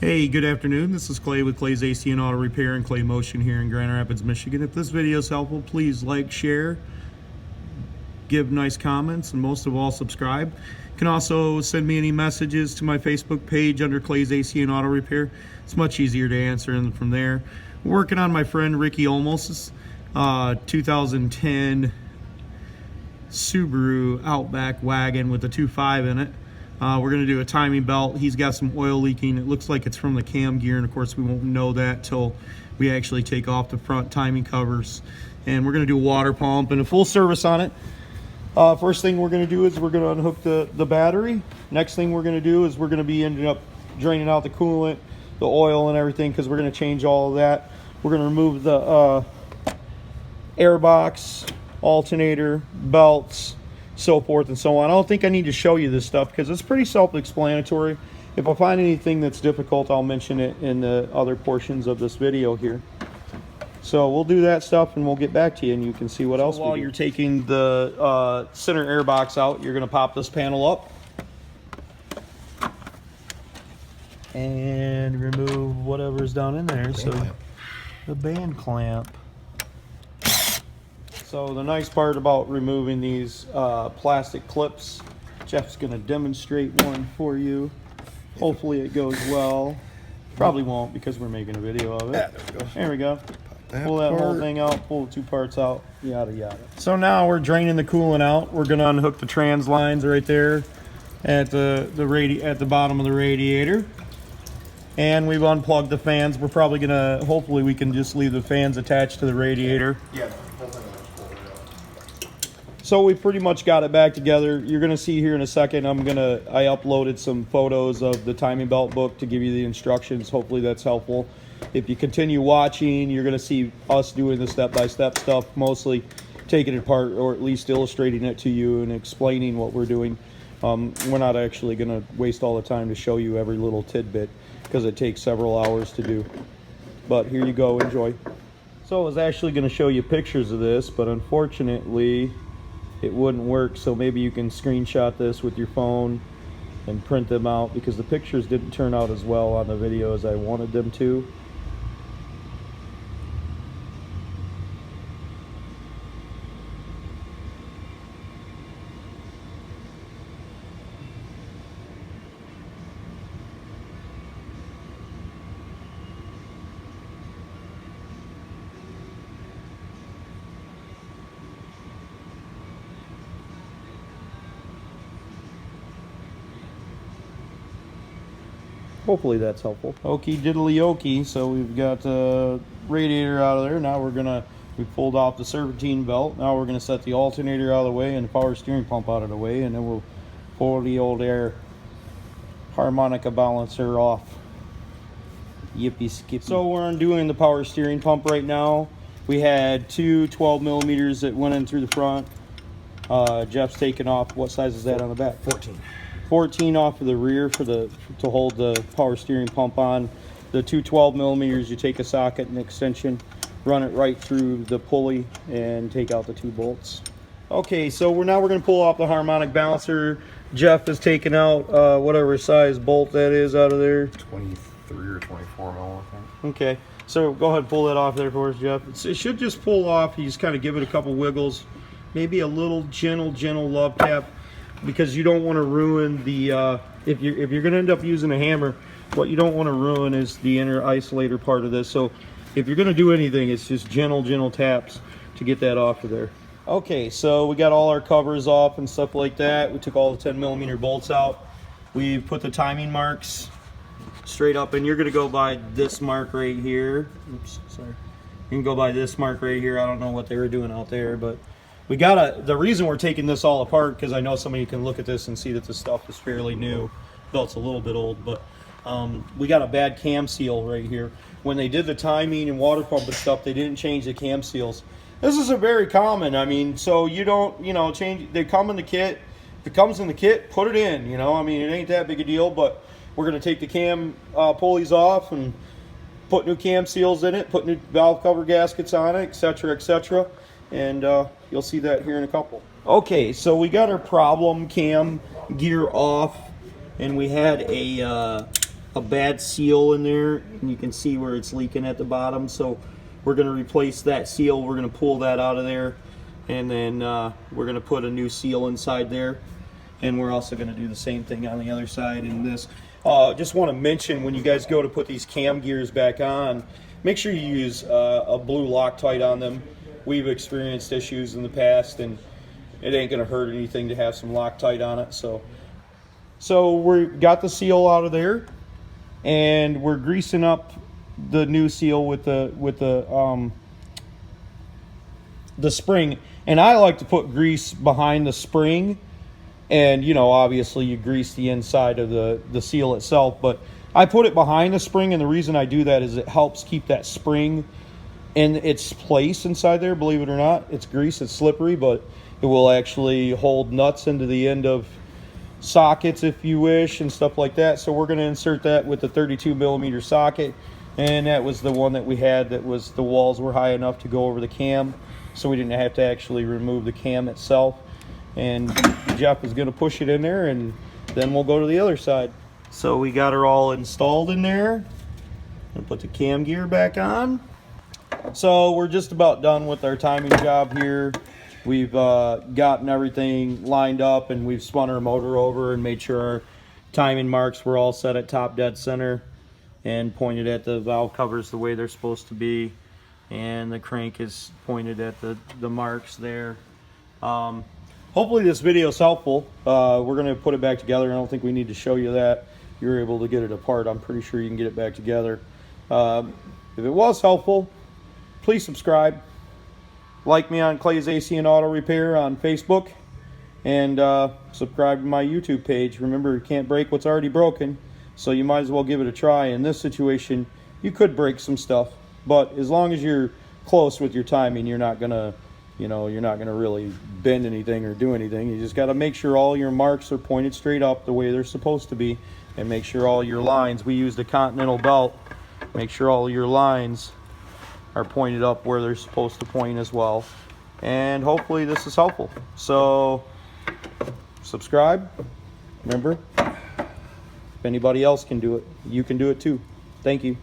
Hey, good afternoon. This is Clay with Clay's AC and Auto Repair and Clay Motion here in Grand Rapids, Michigan. If this video is helpful, please like, share, give nice comments, and most of all, subscribe. You can also send me any messages to my Facebook page under Clay's AC and Auto Repair. It's much easier to answer from there. We're working on my friend Ricky Olmos's 2010 Subaru Outback wagon with a 2.5 in it. We're going to do a timing belt. He's got some oil leaking. It looks like it's from the cam gear, and of course we won't know that till we actually take off the front timing covers. And we're going to do a water pump and a full service on it. First thing we're going to do is we're going to unhook the battery. Next thing we're going to do is we're going to be ending up draining out the coolant, the oil and everything, because we're going to change all of that. We're going to remove the airbox, alternator, belts, so forth and so on. I don't think I need to show you this stuff because it's pretty self-explanatory. If I find anything that's difficult, I'll mention it in the other portions of this video here. So we'll do that stuff and we'll get back to you and you can see what else. While you're taking the center airbox out, you're going to pop this panel up and remove whatever's down in there. So the band clamp. So the nice part about removing these plastic clips, Jeff's going to demonstrate one for you. Hopefully it goes well. Probably won't because we're making a video of it. There we go. Pull that whole thing out, pull the two parts out, yada yada. So now we're draining the coolant out. We're going to unhook the trans lines right there at the bottom of the radiator. And we've unplugged the fans. We're probably going to, hopefully we can just leave the fans attached to the radiator. Yeah. So we pretty much got it back together. You're going to see here in a second, I uploaded some photos of the timing belt book to give you the instructions. Hopefully that's helpful. If you continue watching, you're going to see us doing the step-by-step stuff, mostly taking it apart or at least illustrating it to you and explaining what we're doing. We're not actually going to waste all the time to show you every little tidbit because it takes several hours to do. But here you go, enjoy. So I was actually going to show you pictures of this, but unfortunately it wouldn't work, so maybe you can screenshot this with your phone and print them out because the pictures didn't turn out as well on the video as I wanted them to. Hopefully that's helpful. Okie diddly okie. So we've got the radiator out of there. Now we pulled off the serpentine belt. Now we're gonna set the alternator out of the way and the power steering pump out of the way, and then we'll pull the old air harmonica balancer off. Yippee skippy. So we're undoing the power steering pump right now. We had two 12 millimeters that went in through the front. Jeff's taking off. What size is that on the back? 14 off of the rear to hold the power steering pump on. The two 12 millimeters, you take a socket and extension, run it right through the pulley and take out the two bolts. Okay, so now we're going to pull off the harmonic balancer. Jeff has taken out whatever size bolt that is out of there. 23 or 24 mil, I think. Okay, so go ahead and pull that off there for us, Jeff. It should just pull off. You just kind of give it a couple wiggles, maybe a little gentle love tap, because you don't want to ruin the if you're going to end up using a hammer, what you don't want to ruin is the inner isolator part of this. So if you're going to do anything, it's just gentle taps to get that off of there. Okay, so we got all our covers off and stuff like that. We took all the 10 millimeter bolts out. We put the timing marks straight up, and you're going to go by this mark right here. Oops, sorry. You can go by this mark right here. I don't know what they were doing out there, but the reason we're taking this all apart, because I know somebody can look at this and see that this stuff is fairly new. Belt's a little bit old, but we got a bad cam seal right here. When they did the timing and water pump and stuff, they didn't change the cam seals. This is a very common, I mean, so you don't, change, they come in the kit. If it comes in the kit, put it in, I mean, it ain't that big a deal, but we're going to take the cam pulleys off and put new cam seals in it, put new valve cover gaskets on it, etc. And you'll see that here in a couple. Okay, so we got our problem cam gear off, and we had a a bad seal in there, and you can see where it's leaking at the bottom. So we're going to replace that seal. We're going to pull that out of there, and then we're going to put a new seal inside there. And we're also going to do the same thing on the other side. And this, just want to mention, when you guys go to put these cam gears back on, make sure you use a blue Loctite on them. We've experienced issues in the past, and it ain't going to hurt anything to have some Loctite on it. So we got the seal out of there, and we're greasing up the new seal with the spring. And I like to put grease behind the spring, and you know, obviously you grease the inside of the seal itself, but I put it behind the spring, and the reason I do that is it helps keep that spring in its place inside there. Believe it or not, it's grease, it's slippery, but it will actually hold nuts into the end of sockets if you wish, and stuff like that. So we're going to insert that with the 32mm socket, and that was the one that we had that was, the walls were high enough to go over the cam, so we didn't have to actually remove the cam itself. And Jeff is going to push it in there, and then we'll go to the other side. So we got her all installed in there, and put the cam gear back on. So we're just about done with our timing job here. We've gotten everything lined up, and we've spun our motor over and made sure our timing marks were all set at top dead center and pointed at the valve covers the way they're supposed to be, and the crank is pointed at the marks there. Hopefully this video is helpful. We're going to put it back together. I don't think we need to show you that. You're able to get it apart. I'm pretty sure you can get it back together. If it was helpful, please subscribe. Like me on Clay's AC and Auto Repair on Facebook, and subscribe to my YouTube page. Remember, you can't break what's already broken, so you might as well give it a try. In this situation, you could break some stuff, but as long as you're close with your timing, you're not gonna, you know, you're not gonna really bend anything or do anything. You just got to make sure all your marks are pointed straight up the way they're supposed to be, and make sure all your lines, we used a Continental belt, make sure all your lines are pointed up where they're supposed to point as well. And hopefully this is helpful. So subscribe. Remember, if anybody else can do it, you can do it too. Thank you.